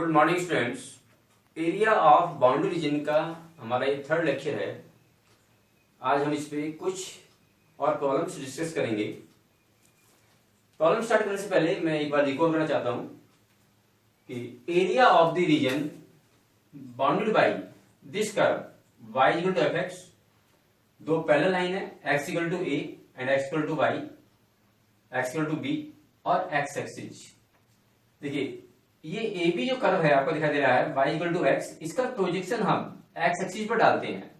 Good morning students. Area of boundary region का हमारा ये थर्ड लेक्चर है। आज हम इस पे कुछ और प्रॉब्लम्स डिस्कस करेंगे। प्रॉब्लम स्टार्ट करने से पहले मैं एक बार रिकॉल करना चाहता हूं कि area of the region bounded by this curve y equal to fx, दो पैरेलल लाइन है x equal to a and x equal to y, x equal to b और x एक्सिस। देखिए ये ए बी जो curve है आपको दिखाई दे रहा है y इक्वल टू एक्स, इसका प्रोजेक्शन हम x एक्सिस पर डालते हैं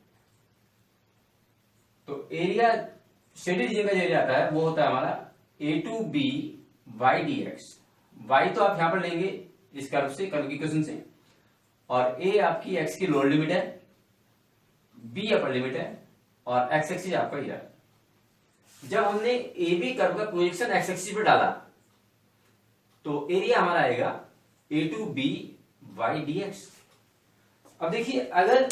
तो एरिया शेडेड रीजन का जो एरिया आता है वो होता है हमारा a to b y d x. Y तो आप यहां पर लेंगे इस कर्व से, कर्व की इक्वेशन से, और a आपकी x की लोअर लिमिट है, b अपर लिमिट है और x एक्सिस आपका ये है। जब हमने ए बी कर्व का प्रोजेक्शन x एक्सिस पर डाला तो एरिया हमारा आएगा a to b y d x. अब देखिए अगर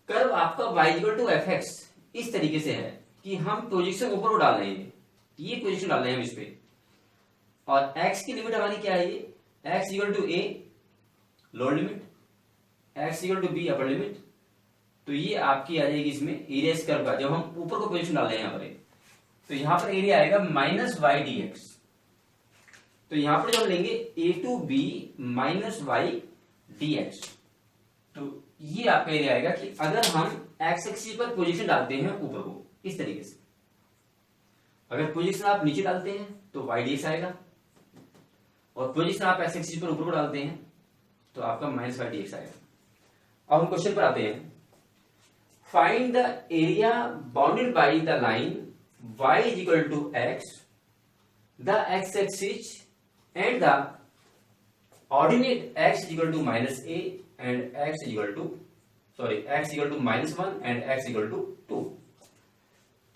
कर्व आपका y equal to f x इस तरीके से है कि हम प्रोजेक्शन ऊपर को डाल रहे हैं, ये पोजीशन डाल रहे हैं हम इस पे, और x की लिमिट हमारी क्या है, ये x equal to a lower limit, x equal to b upper limit, तो ये आपकी आ जाएगी इसमें एरिया इस कर्व का जब हम ऊपर को पोजीशन डाल रहे हैं यहाँ पर। तो यहां पर एरिया आएगा माइनस वाई डी एक्स। तो यहां पर जब हम लेंगे a to b minus y d x, तो ये आपका एरिया आएगा कि अगर हम x एक्सिस पर पोजीशन डालते हैं ऊपर को इस तरीके से, अगर पोजीशन आप नीचे डालते हैं तो वाई डी एक्स आएगा, और पोजीशन आप x एक्सिस पर ऊपर को डालते हैं तो आपका माइनस वाई डी एक्स आएगा। अब हम क्वेश्चन पर आते हैं। Find the area bounded by the line y is equal to x, the x axis and the ordinate x is equal to minus a and x is equal to x equal to minus 1 and x equal to 2।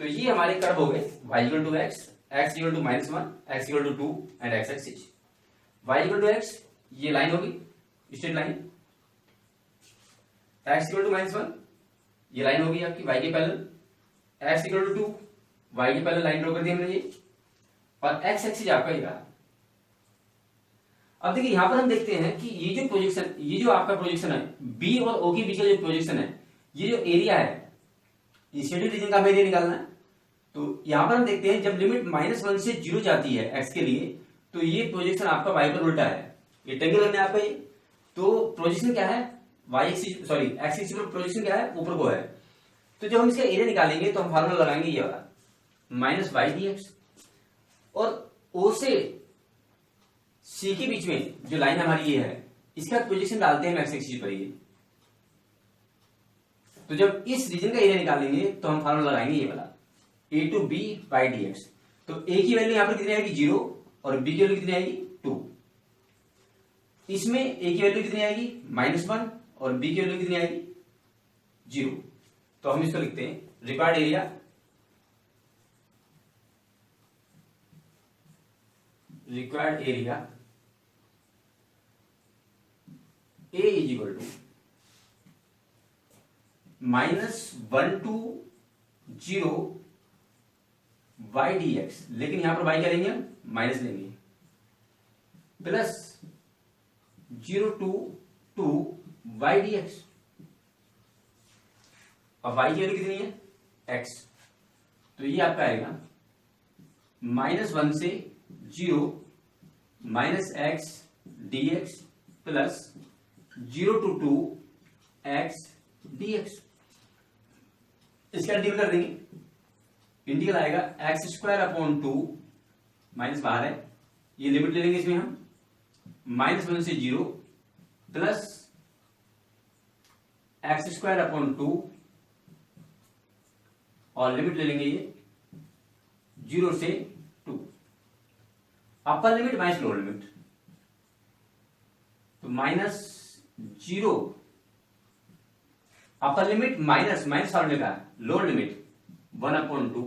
तो ये हमारे curve हो गए y equal to x, x equal to minus 1, x equal to 2 and x axis. y equal to x ये line होगी straight line, x equal to minus 1 ये line होगी आपकी y के parallel, x equal to 2 y के parallel line draw कर दी हमने ये, और x एक्सिस आपका ये रहा। अब देखिए यहां पर हम देखते हैं कि ये जो प्रोजेक्शन, ये जो आपका प्रोजेक्शन है बी और ओ के बीच का जो प्रोजेक्शन है, ये जो एरिया है, ये शेडेड रीजन का हमें एरिया निकालना है। तो यहां पर हम देखते हैं जब लिमिट -1 से 0 जाती है एक्स के लिए, तो ये प्रोजेक्शन आपका वाई पर उल्टा है, ये ट्रायंगल है आपका ये। तो प्रोजेक्शन क्या है, वाई एक्सिस एक्स एक्सिस पर प्रोजेक्शन क्या है, ऊपर को है। तो जब हम इसका एरिया निकालेंगे तो हम फार्मूला लगाएंगे ये वाला माइनस वाई डी एक्स, और ओ से सी के बीच में जो लाइन हमारी ये है इसका प्रोजेक्शन डालते हैं एक्स एक्सिस पर ये। तो जब इस रीजन का एरिया निकालेंगे तो हम फार्मूला लगाएंगे ये वाला a to b by d x. तो a की वैल्यू यहां पर कितनी आएगी 0 और b की वैल्यू कितनी आएगी 2। इसमें a की वैल्यू कितनी आएगी -1 और b की वैल्यू कितनी आएगी 0। तो हम इसको लिखते हैं required area, required area A is equal to -1 to 0 y d x, लेकिन यहां पर y क्या लेंगे हम माइनस लेंगे, plus 0 to 2 y d x. अब y की वैल्यू कितनी है x, तो ये आपका आएगा -1 से 0 minus x D x plus 0 to 2 x dx। इसका इंटीग्रल कर देंगे, इंटीग्रल आएगा एक्स स्क्वायर अपॉन 2, माइनस बाहर है, ये लिमिट ले लेंगे इसमें हम -1 से 0 प्लस एक्स स्क्वायर अपॉन 2, और लिमिट ले लेंगे ये 0 से 2, अपर लिमिट माइनस लोअर लिमिट, तो -0 अपर लिमिट माइनस फॉर्मूले का लोअर लिमिट 1/2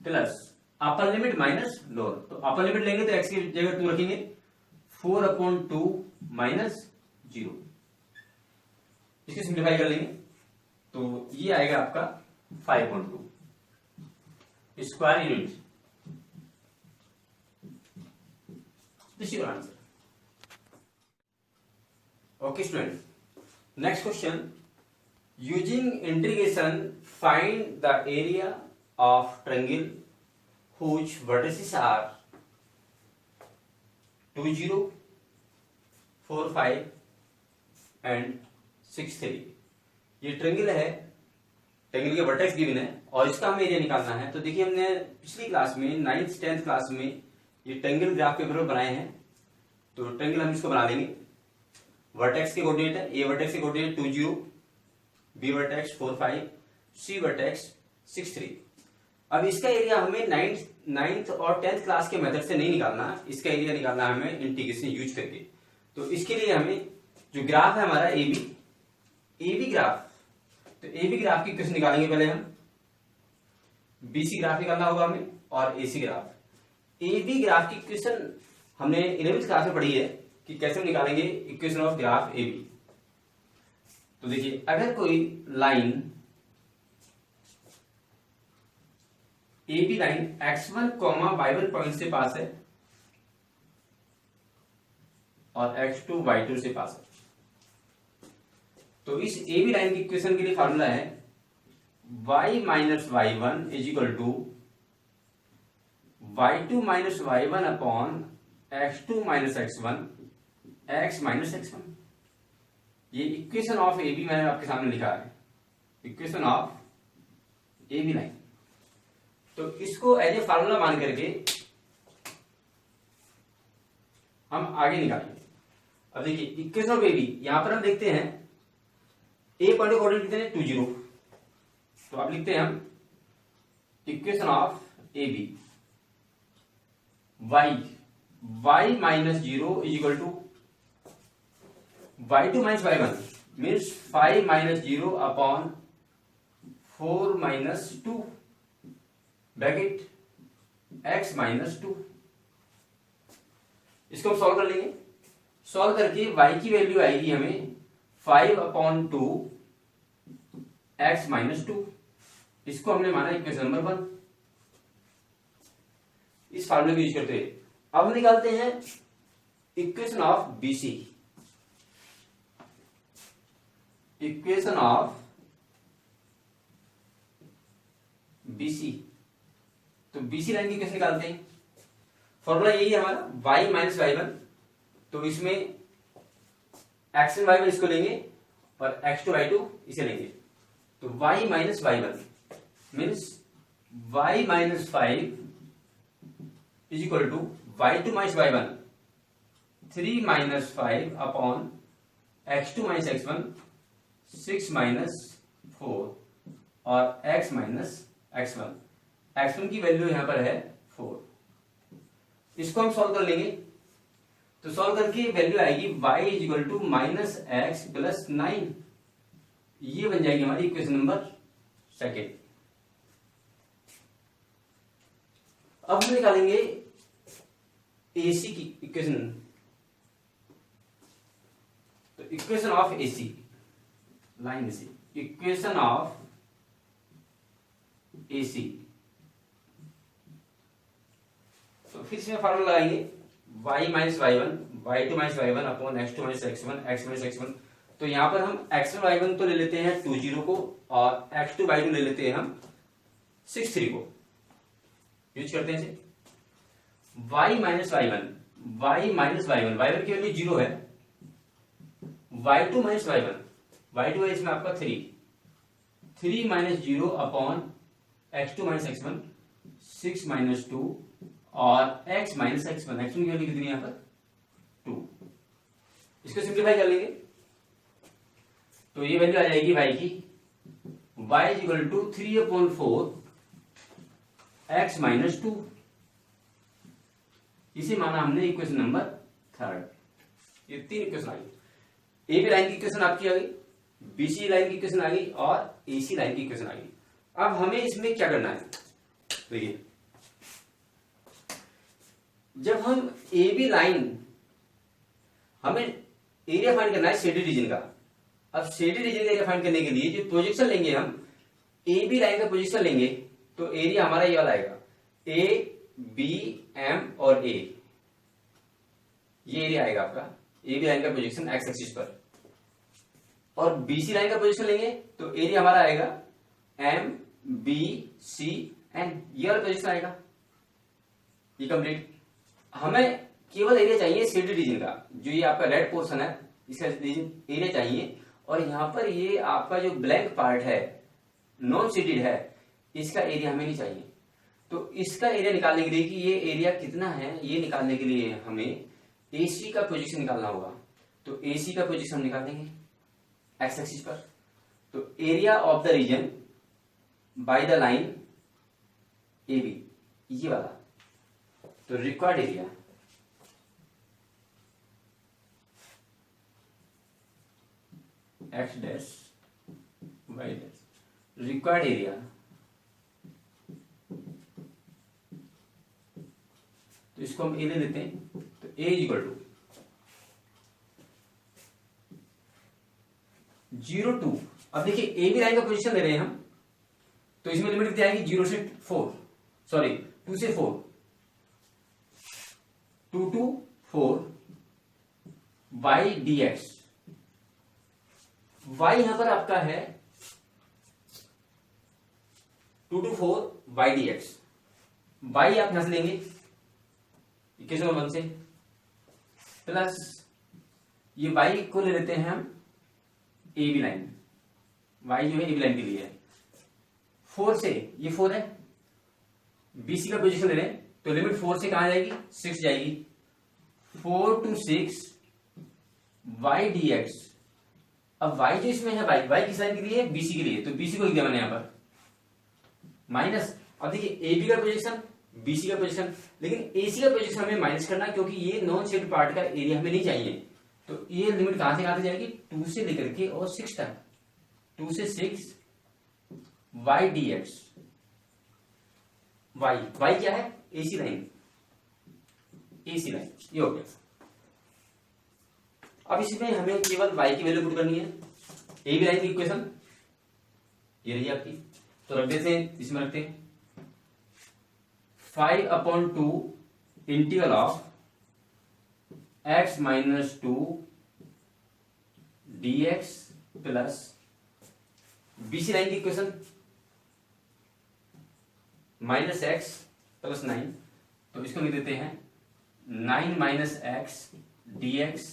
प्लस अपर लिमिट माइनस लोअर, तो अपर लिमिट लेंगे तो x की जगह 2 रखेंगे, 4/2 माइनस 0। इसकी सिंप्लीफाई कर लेंगे तो ये आएगा आपका 5/2 square unit this your answer. Okay student, next question, using integration find the area of triangle whose vertices are 2 0 4 5 and 6 3। ये ट्रायंगल है, ट्रायंगल के वर्टेक्स गिवन है और इसका हमें एरिया निकालना है। तो देखिए हमने पिछली क्लास में 9th 10th क्लास में ये ट्रायंगल ग्राफ पेपर बनाए हैं। तो ट्रायंगल हम इसको बना लेंगे। वर्टेक्स के कोऑर्डिनेट है, ए वर्टेक्स के कोऑर्डिनेट 2 0, बी वर्टेक्स 4 5, सी वर्टेक्स 6 3। अब इसका एरिया हमें 9th और 10th क्लास के मेथड से नहीं निकालना, इसका एरिया निकालना है हमें इंटीग्रेशन यूज करके। तो इसके लिए हमें जो ग्राफ है हमारा एबी ग्राफ, तो एबी ग्राफ की इक्वेशन निकालेंगे पहले हम। बीसी ग्राफ निकालना होगा हमें और एसी ग्राफ। एबी ग्राफ की इक्वेशन हमने 11th क्लास में पढ़ी है कि कैसे हम निकालेंगे इक्वेशन ऑफ ग्राफ एबी। तो देखिए अगर कोई line a b line x1, y1 point से पास है और x2, y2 से पास है, तो इस ए बी लाइन की इक्वेशन के लिए फॉर्मूला है y minus y1 is equal to y2 minus y1 upon x2 minus x1 x minus x1। ये इक्वेशन ऑफ ए बी मैंने आपके सामने लिखा है, equation of a b line. तो इसको एज ए फार्मूला मान करके हम आगे निकालेंगे। अब देखिए इक्वेशन ऑफ ए बी, यहां पर हम देखते हैं ए पॉइंट को कोऑर्डिनेट लिखते हैं 2 0, तो आप लिखते हैं हम equation of a b y minus 0 is equal to y2 minus y1 means 5 minus 0 upon 4 minus 2 bracket x minus 2। इसको हम सॉल्व कर लेंगे। सॉल्व करके y की वैल्यू आएगी हमें 5 अपॉन 2 x माइनस 2। इसको हमने माना इक्वेशन नंबर 1। इस फार्मूले को यूज करते हैं अब हम निकालते हैं equation of BC. Equation of BC, तो बीसी लाइन की कैसे निकालते हैं? फॉर्मूला यही है हमारा y माइनस y1। तो इसमें x एंड y1 इसको लेंगे और x2 y2 इसे लेंगे। तो y minus y1 means y minus 5 is equal to y2 minus y1 3 minus 5 upon x2 minus x1 6 minus 4 और x माइनस x1। x1 की वैल्यू यहां पर है 4। इसको हम सॉल्व कर लेंगे। तो सॉल्व करके वैल्यू आएगी y is equal to minus x plus 9। ये बन जाएगी हमारी इक्वेशन नंबर 2। अब हम निकालेंगे एसी की इक्वेशन। तो इक्वेशन ऑफ एसी लाइन से, इक्वेशन ऑफ एसी। तो फिर इसमें फार्मूला लगाएंगे y minus y1 y2 minus y1 upon x2 minus x1 x minus x1। तो यहां पर हम x1 y1 तो ले लेते हैं 2 0 को और x2 y2 ले लेते हैं हम 6 3 को। यूज करते हैं इसे। y माइनस y1 y1 की वैल्यू 0 है। y2 माइनस y1 है इसमें आपका 3 minus 0 upon x2 minus x1 6 minus 2 और x माइनस x1। x1 की वैल्यू कितनी है यहां पर 2। इसको सिंप्लीफाई कर लेंगे तो ये वैल्यू आ जाएगी y की y is equal to 3 upon 4 x minus 2। इसे माना हमने इक्वेशन नंबर 3। ये 3 इक्वेशन आ गई। ए बी लाइन की इक्वेशन आपकी आ गई, बीसी लाइन की इक्वेशन आ गई और एसी लाइन की इक्वेशन आ गई। अब हमें इसमें क्या करना है? देखिए जब हम ए बी लाइन, हमें एरिया फाइंड करना है शेडेड रीजन का। अब शेडेड रीजन का एरिया फाइंड करने के लिए जो प्रोजेक्शन लेंगे हम, ए बी लाइन का प्रोजेक्शन लेंगे तो एरिया हमारा ये वाला आएगा ए बी एम और ए। ये एरिया आएगा आपका ए बी लाइन का प्रोजेक्शन एक्स एक्सिस पर, और बीसी लाइन का प्रोजेक्शन लेंगे तो एरिया हमारा आएगा एम बी सी एन, ये वाला प्रोजेक्शन आएगा। ये कंप्लीट। हमें केवल एरिया चाहिए शेडेड रीजन का, जो ये आपका रेड पोर्शन है इसका रीजन एरिया चाहिए, और यहां पर ये आपका जो ब्लैंक पार्ट है नॉन शेडेड है इसका एरिया हमें नहीं चाहिए। तो इसका एरिया निकालने के लिए कि ये एरिया कितना है, ये निकालने के लिए हमें एसी का प्रोजेक्शन निकालना होगा। तो एसी का प्रोजेक्शन हम निकाल देंगे एक्स एक्सिस पर। तो area of the region by the line a b, ये वाला, तो required area x dash y dash, required area तो इसको हम ए ले लेते हैं। तो ए इक्वल टू 0 2। अब देखिए ए बी लाइन का पोजीशन ले रहे हैं हम, तो इसमें लिमिट कितनी आएगी 0 से 4, सॉरी 2 से 4, 2 to 4 by d x. Y यहां पर आपका है 2 to 4 by d x. Y आप यहां से लेंगे 21 से, प्लस ये वाई को ले लेते हैं हम ए बी लाइन, वाई जो है ए बी लाइन के लिए है 4 से, ये 4 है, बीसी का पोजीशन ले लें तो लिमिट 4 से कहां जाएगी 6 जाएगी, 4 to 6 वाई डी एक्स। अब वाई जो इसमें है वाई किस लाइन के लिए है बीसी के लिए, तो बीसी को लिख दिया मैंने यहां पर माइनस। अब देखिए ए बी का पोजीशन बीसी का पोजीशन, लेकिन एसी का पोजीशन हमें माइनस करना है क्योंकि ये नॉन शेड पार्ट का एरिया हमें नहीं चाहिए। तो ये लिमिट कहां से कहां तक जाएगी 2 से लेकर के और 6 तक, 2 से 6 वाई डी एक्स। वाई क्या है एसी लाइन, एसी लाइन ये हो गया। अब इसमें हमें केवल y की वैल्यू पुट करनी है, ए बी लाइन की इक्वेशन ये रही आपकी, तो रख देते हैं, इसमें रखते हैं 5/2 integral of x minus 2 dx plus BC line की इक्वेशन माइनस एक्स प्लस 9, तो इसको लिख देते हैं 9 माइनस एक्स डी एक्स,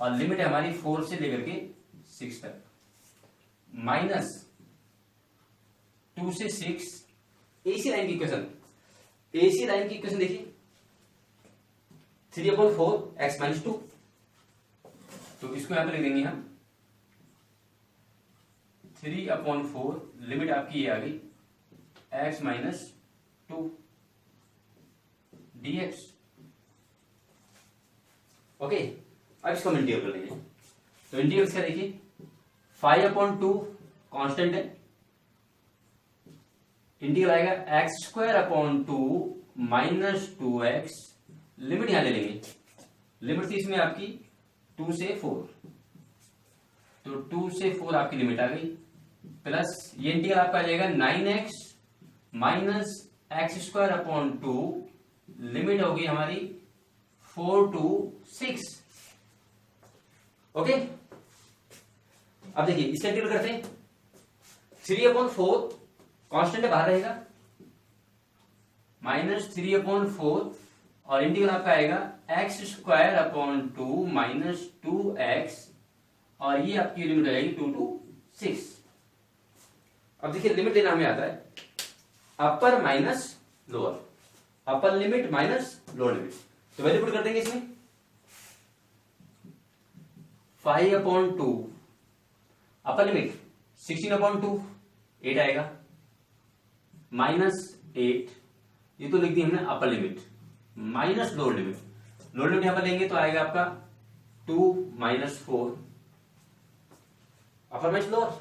और लिमिट है हमारी 4 से लेकर के 6 तक, माइनस 2 से 6 एसी लाइन की इक्वेशन। एसी लाइन की इक्वेशन देखिए 3/4 एक्स माइनस 2, तो इसको यहां पर लिख देंगे हम 3/4, लिमिट आपकी ये आ गई एक्स माइनस 2 dx। ओके, अब इसको हम इंटीग्रल कर लेंगे, तो इंटीग्रल क्या देखिए 5/2 कांस्टेंट है, इंटीग्रल आएगा x² माइनस 2x, लिमिट यहां ले लेंगे, लिमिट थी इसमें आपकी 2 से 4, तो 2 से 4 आपकी लिमिट आ गई, प्लस ये इंटीग्रल आपका आ जाएगा 9x माइनस x²/2, लिमिट होगी हमारी 4 to 6। ओके, अब देखिए इसका इंटीग्रल करते हैं, 3/4 कांस्टेंट है बाहर रहेगा, माइनस 3/4, और इंटीग्रल आपका आएगा x² माइनस 2x, और ये आपकी लिमिट आ जाएगी 2 to 6। अब देखिए लिमिट लेना हमें आता है अपर माइनस लोअर, अपर लिमिट माइनस लोअर लिमिट, तो वैल्यू पुट कर देंगे इसमें 5/2 अपर लिमिट 16/2 8 आएगा, माइनस 8, ये तो लिख दी हमने अपर limit, minus lower limit, lower limit यहां पर लेंगे तो आएगा आपका 2 माइनस 4, अपर माइनस लोअर,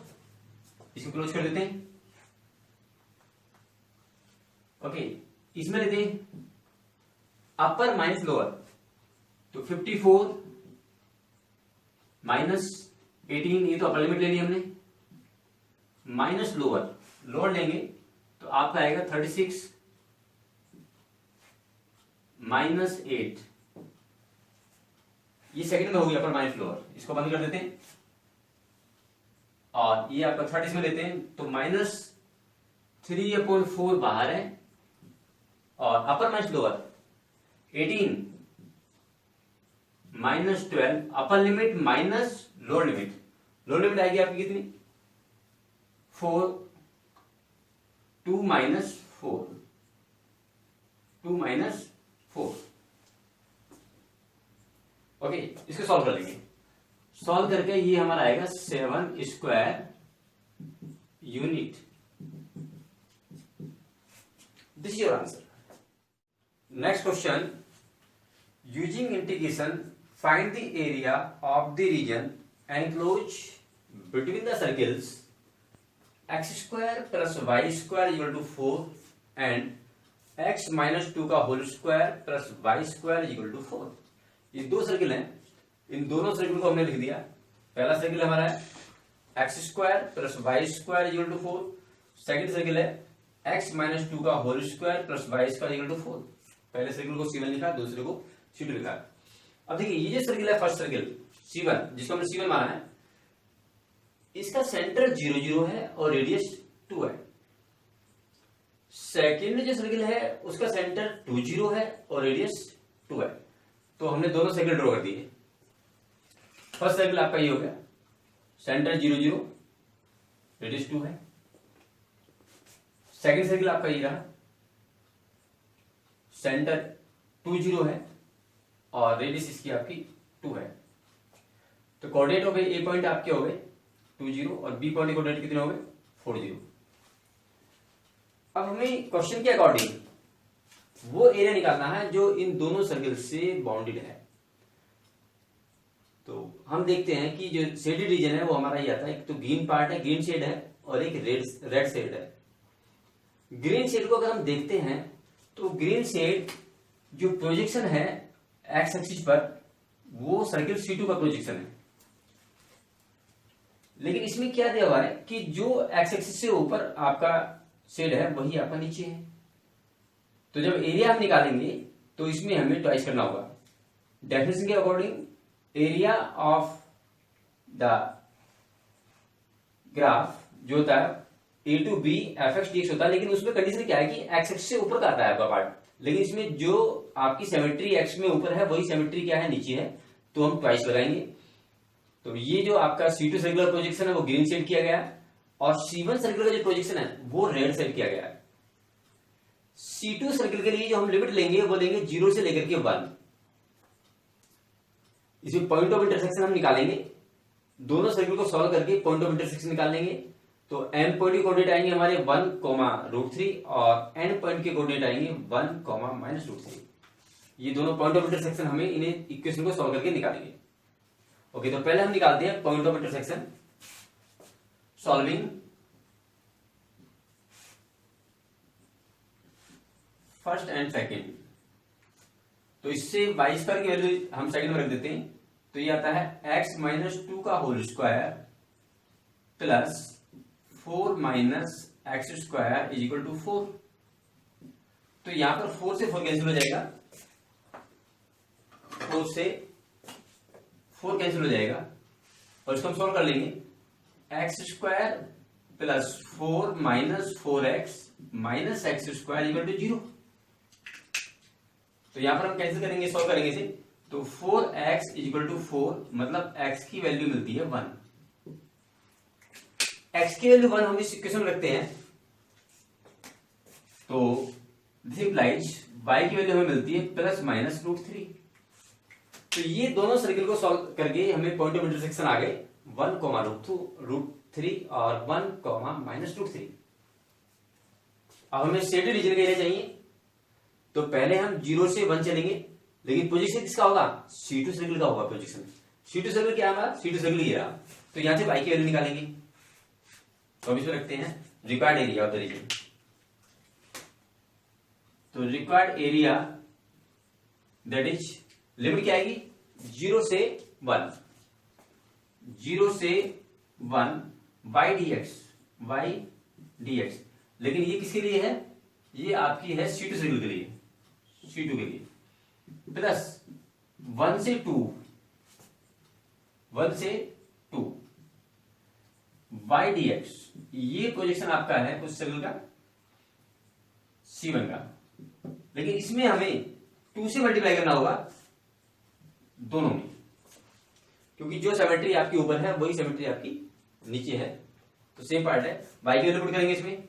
इसको क्लोज कर देते हैं। ओके, इसमें लेते हैं अपर माइनस लोअर, तो 54 माइनस 18, ये तो अपर लिमिट ले ली हमने, माइनस लोअर, लोअर लेंगे तो आपका आएगा 36 माइनस 8, ये सेकंड में होगी अपर माइनस लोअर, इसको बंद कर देते हैं और ये आपका थर्ड इसमें लेते हैं, तो -3/4 बाहर है और अपर माइनस लोअर 18 -12 अपर limit minus lower limit, lower limit आएगी आपकी कितनी 4, 2 - 4, 2 - 4। ओके, इसको सॉल्व कर लेंगे। सॉल्व करके ये हमारा आएगा 7 square unit. This is your answer. Next question, using integration find the area of the region enclose between the circles x² + y² = 4 and x - 2 का होल स्क्वायर प्लस y² = 4। ये दो सर्किल हैं, इन दोनों सर्किल को हमने लिख दिया। पहला सर्किल हमारा है x² + y² = 4, सेकंड सर्किल है x - 2 का होल स्क्वायर प्लस y² = 4। पहले सर्किल को C1 लिखा, दूसरे को C2 लिखा। अब देखिए ये जो सर्किल है फर्स्ट सर्किल C1, जिसको हमने C1 माना है, इसका सेंटर 0 0 है और रेडियस 2 है। सेकंड जो सर्किल है उसका सेंटर 2 0 है और रेडियस 2 है। तो हमने दोनों सर्किल ड्रॉ कर दिए। फर्स्ट सर्किल आपका ये हो गया, सेंटर 0 0 रेडियस 2 है। सेकंड सर्किल आपका ये रहा, सेंटर 2 0 है और रेडियस इसकी आपकी 2 है। तो कोऑर्डिनेट हो गए, ए पॉइंट आपके हो गए 2 0 और बी पॉइंट के कोऑर्डिनेट कितने हो गए 4 0। अब हमें क्वेश्चन के अकॉर्डिंग वो एरिया निकालना है जो इन दोनों सर्किल से बाउंडेड है। तो हम देखते हैं कि जो शेडेड रीजन है वो हमारा ये आता है, एक तो ग्रीन पार्ट है, ग्रीन शेड है और एक रेड शेड है। ग्रीन शेड को अगर हम देखते हैं तो ग्रीन शेड जो प्रोजेक्शन है एक्स एक्सिस पर वो सर्किल C2 का प्रोजेक्शन है। लेकिन इसमें क्या दिया हुआ है कि जो एक्स एक्सिस से ऊपर आपका शेड है वही आपका नीचे है। तो जब एरिया हम निकालेंगे तो इसमें हमें ट्वाइस करना होगा। डेफिनेशन के according area of the graph जो होता है A to B fx dx होता है, लेकिन उसमें कंडीशन क्या है कि एक्स एक्सिस से ऊपर का आता है आपका पार्ट, लेकिन इसमें जो आपकी सिमेट्री एक्स में ऊपर है वही सिमेट्री क्या है नीचे है, तो हम ट्वाइस लगाएंगे। तो ये जो आपका C2 सर्कुलर प्रोजेक्शन है वो ग्रीन शेड किया गया और C1 सर्किल का जो प्रोजेक्शन है वो रेड शेड किया गया है। C2 सर्किल के लिए जो हम लिमिट लेंगे वो लेंगे 0 से लेकर के 1। इसमें पॉइंट ऑफ इंटरसेक्शन हम निकालेंगे, दोनों सर्किल को सॉल्व करके पॉइंट ऑफ इंटरसेक्शन निकाल लेंगे। तो m पॉइंट के कोऑर्डिनेट आएंगे हमारे 1, √3 और n पॉइंट के कोऑर्डिनेट आएंगे 1, -√3। ये दोनों पॉइंट ऑफ इंटरसेक्शन हमें इन्हें इक्वेशन को सॉल्व करके निकालेंगे। ओके, तो पहले हम निकालते हैं point of intersection solving first and second. तो इससे y² की वैल्यू हम सेकंड में रख देते हैं, तो ये आता है x - 2 का होल स्क्वायर प्लस 4 - x² = 4। तो यहां पर 4 से 4 कैंसिल हो जाएगा, 4 से 4 कैंसिल हो जाएगा और इसको हम सॉल्व कर लेंगे। x² plus 4 - 4x - x² = 0। तो यहां पर हम कैंसिल करेंगे, सॉल्व करेंगे इसे, तो 4x = 4 मतलब x की वैल्यू मिलती है 1। x की वैल्यू 1 हम इस इक्वेशन में रखते हैं, तो दिस इंप्लाइज y की वैल्यू हमें मिलती है +- √3। तो ये दोनों सर्किल को सॉल्व करके हमें पॉइंट ऑफ इंटरसेक्शन आ गए 1, √3 और 1, -√3। अब हमें शेडेड रीजन का एरिया चाहिए, तो पहले हम 0 से 1 चलेंगे, लेकिन पोजीशन किसका होगा C2 सर्किल का होगा पोजीशन। C2 सर्किल क्या हमारा C2 सर्किल ये रहा, तो यहां से y की वैल्यू निकालेंगे। तो अब इसमें रखते हैं required area of the region. तो required area that is limit क्या आएगी 0 से 1, 0 से 1 बाई dx। लेकिन ये किसके लिए है, ये आपकी है C2 सर्किल के लिए, C2 के लिए, प्लस 1 से 2 1 से 2 y dx, ये प्रोजेक्शन आपका है उस सर्कल का C1 का, लेकिन इसमें हमें 2 से मल्टीप्लाई करना होगा दोनों में, क्योंकि जो सिमेट्री आपकी ऊपर है वही सिमेट्री आपकी नीचे है, तो सेम पार्ट है। y की वैल्यू पुट करेंगे इसमें,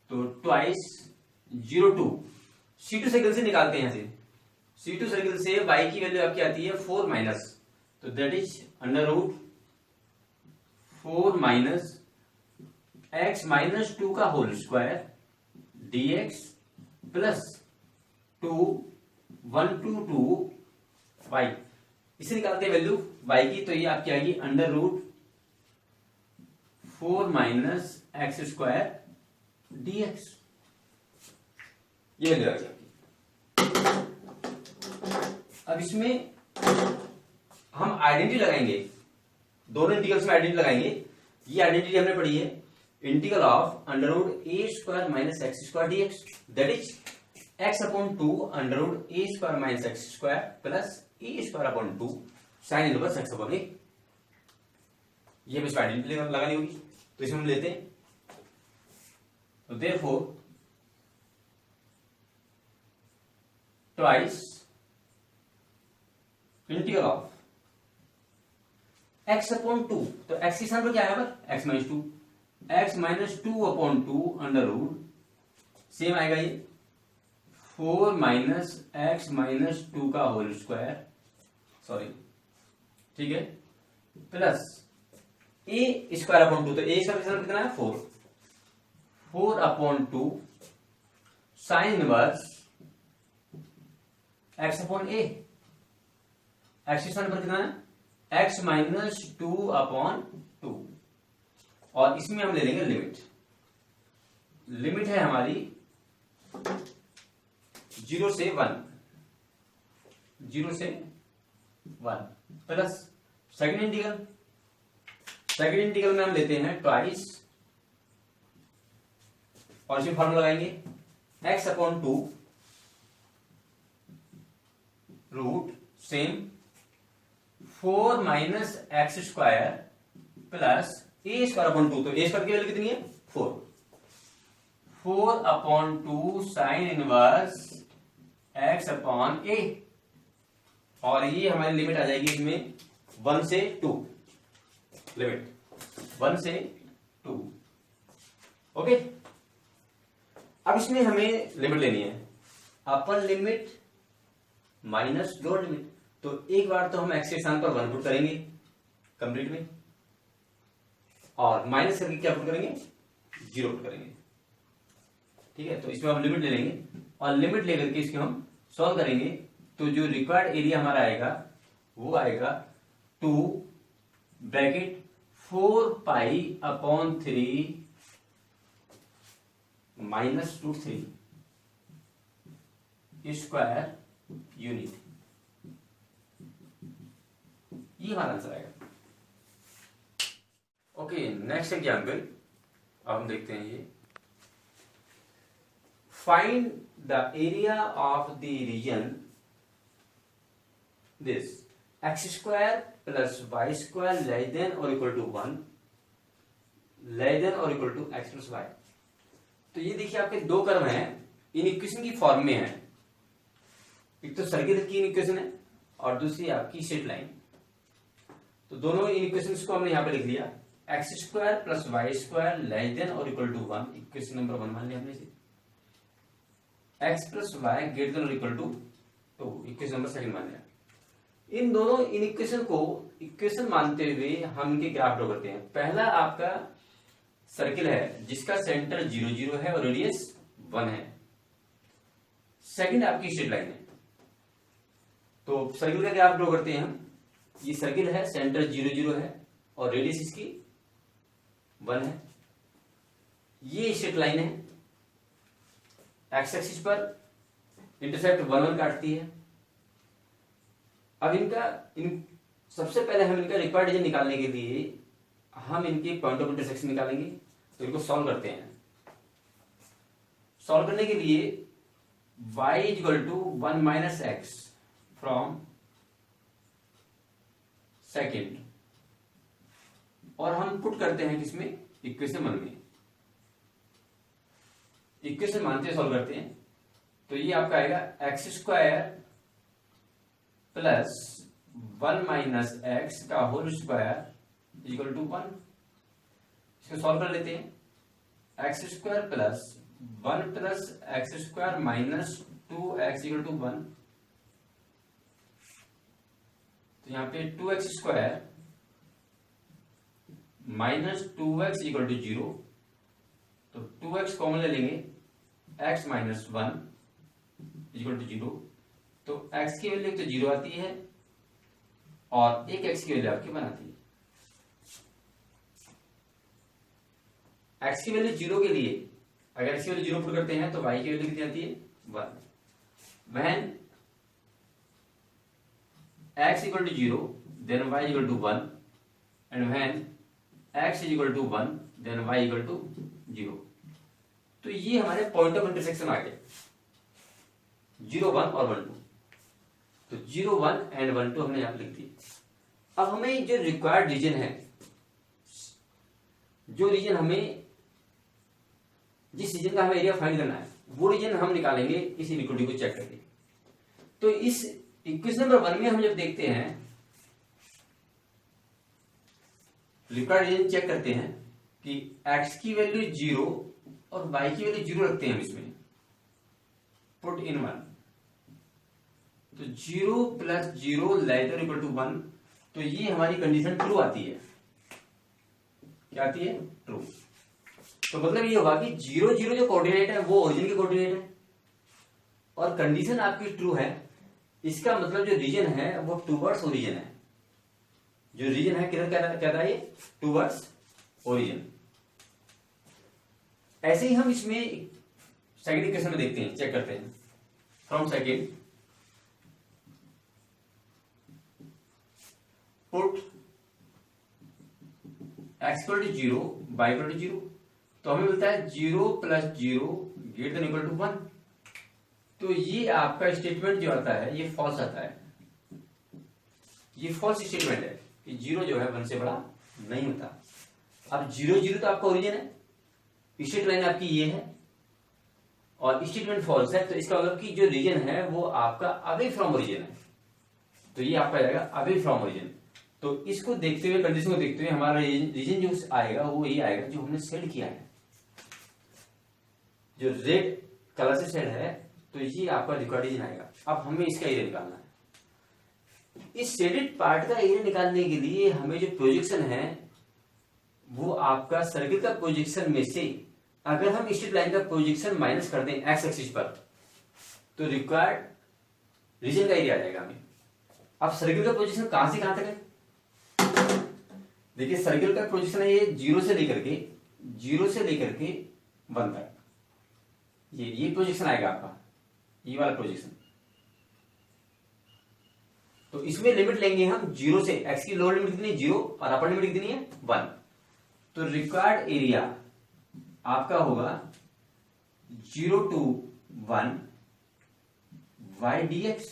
तो ट्वाइस 0 2 C2 सर्कल से निकालते हैं, यहां से C2 सर्कल से y की वैल्यू आपकी आती है 4 माइनस, तो that is under root 4 minus x minus 2 का whole square dx plus 2 1 2 2 y, इसे निकालते हैं वैल्यू y की, तो ये आपकी आएगी under root 4 minus x square dx, ये वैल्यू आ गई। अब इसमें हम आइडेंटिटी लगाएंगे, दोनों इंटीग्रल्स में आइडेंटिटी लगाएंगे। ये आइडेंटिटी हमने पढ़ी है, integral of under root A square minus x square DX, that is X upon 2 under root A square minus x square plus A square upon 2 sine inverse X upon A, ये हमें identity लगानी होगी, तो इसमें हम लेते हैं, तो therefore twice integral of x upon 2, तो x के स्थान पर क्या है पर x minus 2, x minus 2 upon 2 under root same आएगा ये 4 माइनस एक्स माइनस 2 का होल स्क्वायर, सॉरी ठीक है, प्लस a स्क्वायर अपॉन 2, तो a का स्थान कितना है 4 upon 2 sine inverse x upon a, x के स्थान पर कितना है x माइनस 2 अपॉन 2, और इसमें हम ले लेंगे लिमिट, लिमिट है हमारी 0 से 1, 0 से 1 plus second integral, second integral में हम लेते हैं ट्वाइस, और इसमें फॉर्मूला लगाएंगे x upon 2 root same 4 minus x square plus A square upon 2, तो ए स्क्वायर की वैल्यू कितनी है 4 upon 2 sine inverse X upon A, और ये हमारी लिमिट आ जाएगी इसमें 1 से 2, लिमिट 1 से 2, ओके। अब इसमें हमें लिमिट लेनी है, अपर लिमिट माइनस लोअर लिमिट, तो एक बार तो हम एक्स के स्थान पर 1 पुट करेंगे कंप्लीट में, और माइनस करके क्या पुट करेंगे 0 पुट करेंगे, ठीक है। तो इसमें हम लिमिट ले लेंगे, और लिमिट लेकर के इसको हम सॉल्व करेंगे, तो जो रिक्वायर्ड एरिया हमारा आएगा वो आएगा 2 bracket 4 pi upon 3 minus root 3 square unit, ये हमारा आंसर आएगा। ओके, नेक्स्ट एग्जाम्पल अब हम देखते हैं ये, find the area of the region this x square plus y square less than और इक्वल टू 1 लेस देन और equal to x plus y. तो ये देखिए आपके दो कर्व हैं, इन इक्वेशन की फॉर्म में है, एक तो सर्किल की इक्वेशन है और दूसरी आपकी स्ट्रेट लाइन, तो दोनों इन इक्वेशंस को हमने यहां पे लिख लिया, x square plus y square less than और इक्वल टू 1, इक्वेशन नंबर 1 मान लिया हमने इसे, x plus y greater than और इक्वल टू 2, इक्वेशन नंबर 2 मान लिया। इन दोनों इन इक्वेशन को इक्वेशन मानते हुए हम इनके ग्राफ ड्रॉ करते हैं। पहला आपका सर्किल है जिसका सेंटर 0 0 है और रेडियस 1 है, सेकंड आपकी स्ट्रेट लाइन है, तो सर्किल का ग्राफ ड्रॉ करते हैं हम, ये सर्किल है, सेंटर 0 0 है और रेडियस इसकी 1 है, ये स्ट्रेट लाइन है, एक्स एक्सिस पर इंटरसेप्ट 1 1 काटती है। अब सबसे पहले हम इनका रिक्वायर्ड रीजन निकालने के लिए हम इनके पॉइंट ऑफ इंटरसेक्शन निकालेंगे, तो इनको सॉल्व करते हैं। सॉल्व करने के लिए y equal to 1 minus x from second, और हम पुट करते हैं किसमें, इक्वेशन 1 में। इक्वेशन मानते सॉल्व करते हैं, तो ये आपका आएगा x square plus 1 minus x का होल स्क्वायर इक्वल टू 1। इसको सॉल्व कर लेते हैं। X square plus 1 plus x square minus 2x equal to 1। तो यहां पे 2x square minus 2x equal to 0, तो 2x कॉमन ले लेंगे, x माइनस 1 इक्वल टू 0। तो x की वैल्यू तो 0 आती है और एक x की वैल्यू आपकी 1 आती है। x की वैल्यू 0 के लिए अगर x की वैल्यू 0 पुट करते हैं तो y की वैल्यू कितनी आती है, 1। When x equal to 0 then y equal to 1, and when x is equal to 1 then y equal to 0। तो ये हमारे पॉइंट ऑफ इंटरसेक्शन आ गए 0, 1 और 1, 2। तो 0, 1 एंड 1, 2 हमने यहां पर लिख दी। अब हमें जो रिक्वायर्ड रीजन है, जो रीजन हमें, जिस रीजन का हमें एरिया फाइंड करना है, वो रीजन हम निकालेंगे इस इनइक्वालिटी को चेक करके। तो इस इक्वेशन नंबर 1 में हम जब देखते हैं, रिक्वायर्ड रीजन चेक करते हैं कि x की वैल्यू 0 और y की वैल्यू 0 रखते हैं हम इसमें, पुट इन 1। तो 0 plus 0 less than equal to 1, तो ये हमारी कंडीशन ट्रू आती है। क्या आती है, ट्रू। तो मतलब ये होगा कि 0, 0 जो कोऑर्डिनेट है वो ओरिजिन के कोऑर्डिनेट है, और कंडीशन आपकी ट्रू है। इसका मतलब जो रीजन है वो टूवर्ड्स ओरिजिन है। जो रीजन है किधर कहता है, ये टूवर्ड्स ओरिजिन। ऐसे ही हम इसमें सेकंड इक्वेशन में देखते हैं, चेक करते हैं। From second put x equal to 0, y equal to 0, तो हमें मिलता है 0 plus 0 greater than equal to 1। तो ये आपका स्टेटमेंट जो आता है ये फॉल्स आता है। ये फॉल्स स्टेटमेंट है कि 0 जो है 1 से बड़ा नहीं होता। अब 0, 0 तो आपका ओरिजिन है, स्टेट लाइन आपकी ये है, और स्टेटमेंट फॉल्स है, तो इसका मतलब कि जो रीजन है वो आपका अवे फ्रॉम ओरिजिन है। तो ये आपका जाएगा अवे फ्रॉम ओरिजिन। तो इसको देखते हुए, कंडीशन को देखते हुए हमारा रीजन जो आएगा वो ये आएगा जो हमने सेट किया है, जो रेड कलर से सेट है। तो ये आपका रिक्वायर्ड रीजन आएगा। अब हमें इसका एरिया निकालना है। इस शेडेड पार्ट का एरिया निकालने के लिए हमें जो प्रोजेक्शन है वो आपका सर्किल का प्रोजेक्शन में से अगर हम स्ट्रेट लाइन का प्रोजेक्शन माइनस कर दें एक्स एक्सिस पर, तो रिक्वायर्ड रीजन का एरिया आ जाएगा हमें। अब सर्किल का प्रोजेक्शन कहां से कहां तक है, देखिए सर्किल का प्रोजेक्शन है ये 0 से लेकर के 1 तक। ये प्रोजेक्शन आएगा आपका, ये वाला प्रोजेक्शन। तो इसमें लिमिट लेंगे हम 0 से, x की लोअर लिमिट कितनी 0 और अपर लिमिट कितनी है 1। तो रिक्वायर्ड एरिया आपका होगा 0 to 1 y dx,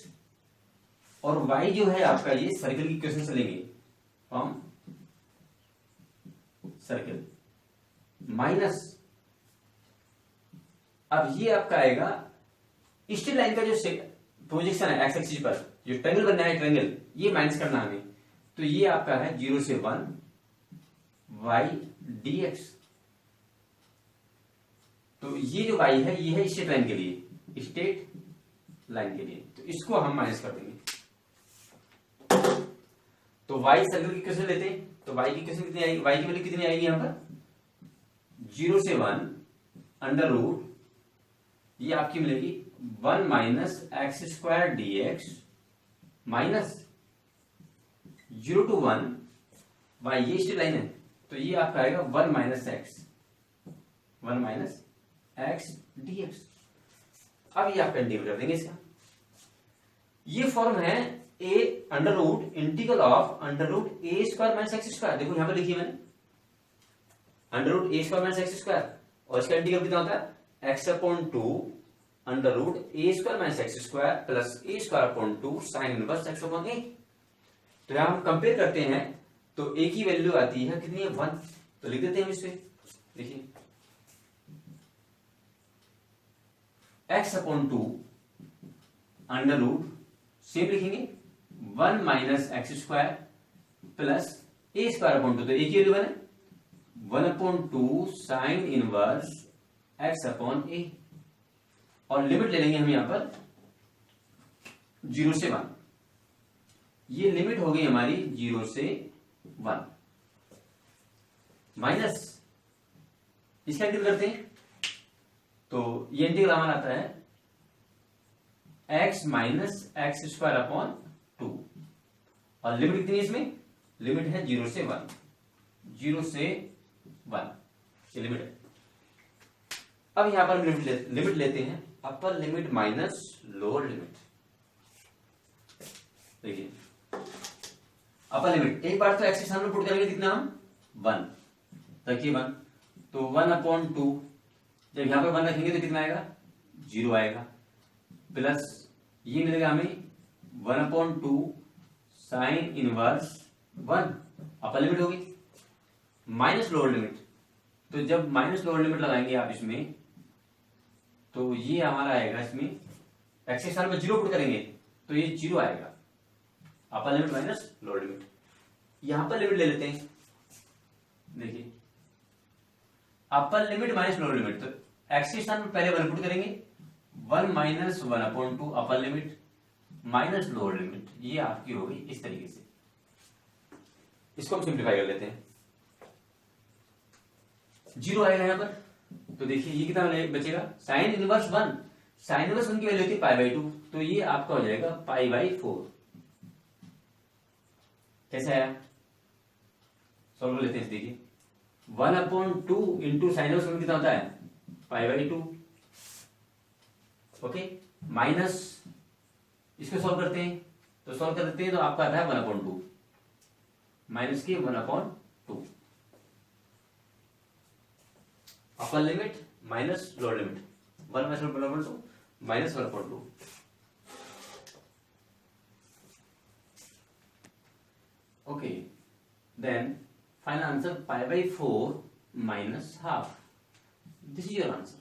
और y जो है आपका ये सर्किल की इक्वेशन से लेंगे फ्रॉम सर्किल माइनस। अब ये आपका आएगा स्ट्रेट लाइन का जो प्रोजेक्शन है एक्स एक्सिस पर, जो ट्रायंगल बनना है ट्रायंगल, ये माइनस करना हमें। तो ये आपका है 0 से 1 y dx। तो ये जो y है ये है स्ट्रेट लाइन के लिए, स्ट्रेट लाइन के लिए, तो इसको हम माइनस कर देंगे। तो y सर्किल की इक्वेशन लेते हैं, तो y की इक्वेशन कितनी आएगी, y की वैल्यू कितनी आएगी यहां पर 0 से 1 अंडर रूट, ये आपकी मिलेगी 1 minus x square dx minus 0 to 1 y, ये स्ट्रेट लाइन है, तो ये आपका आएगा 1 माइनस एक्स dx। अब ये आपका इंटीग्रेट कर देंगे इसका। ये फॉर्म है a under root integral of under root A square minus x square. देखो यहां पर लिखी मैंने under root A square minus x square, और इसका इंटीग्रल कितना होता है x upon 2 under root A square minus x square plus A square upon 2 sine inverse x upon A. तो यहां हम कंपेयर करते हैं तो ए की वैल्यू आती है कितनी है 1, तो लिख देते हैं हम इस पे। देखिए x/2 अंडर रूट सेम लिखेंगे 1 minus x square plus A square upon 2, तो ए की वैल्यू 1 है 1/2 sign inverse x upon A, और लिमिट ले लेंगे हम यहां पर 0 से 1। ये लिमिट हो गई हमारी 0 से 1 माइनस इसका इंटीग्रल करते हैं तो ये इंटीग्रल हमारा आता है x minus x square upon 2, और लिमिट कितनी है इसमें, लिमिट है 0 से 1, 0 से 1 ये लिमिट है। अब यहां पर लिमिट लेते हैं अपर लिमिट माइनस लोअर लिमिट। देखिए अपर लिमिट एक बार तो एक्स के सामने पुट करेंगे कितना हम 1, रखिए 1, तो 1/2 जब यहां पर 1 रखेंगे तो कितना आएगा 0 आएगा, प्लस ये मिलेगा हमें 1/2 साइन इनवर्स 1, अपर लिमिट होगी, माइनस लोअर लिमिट। तो जब माइनस लोअर लिमिट लगाएंगे आप इसमें तो ये हमारा आएगा, इसमें एक्स के सामने 0 पुट करेंगे तो ये 0 आएगा, अपर लिमिट माइनस लोअर लिमिट। यहां पर लिमिट ले लेते हैं, देखिए अपर लिमिट माइनस लोअर लिमिट, तो एक्स के स्थान में पहले 1 पुट करेंगे 1 minus 1/2 upper limit minus lower limit, ये आपकी हो गई इस तरीके से। इसको हम सिंप्लीफाई कर लेते हैं, 0 आएगा यहां पर, तो देखिए ये कितना बचेगा साइन इनवर्स 1, साइन इनवर्स 1 की वैल्यू होती है π/2, तो ये आपका हो जाएगा π/4। कैसे आया, सॉल्व कर लेते हैं। देखिए 1/2 इंटू साइन इनवर्स 1 कितना होता है π/2, ओके, माइनस इसको सॉल्व करते हैं, तो सॉल्व करते हैं तो आपका आता है 1/2 माइनस के 1/2, upper limit minus lower limit 1 minus 1/2 minus 1/2। Okay, then final answer π/4 minus half. This is your answer.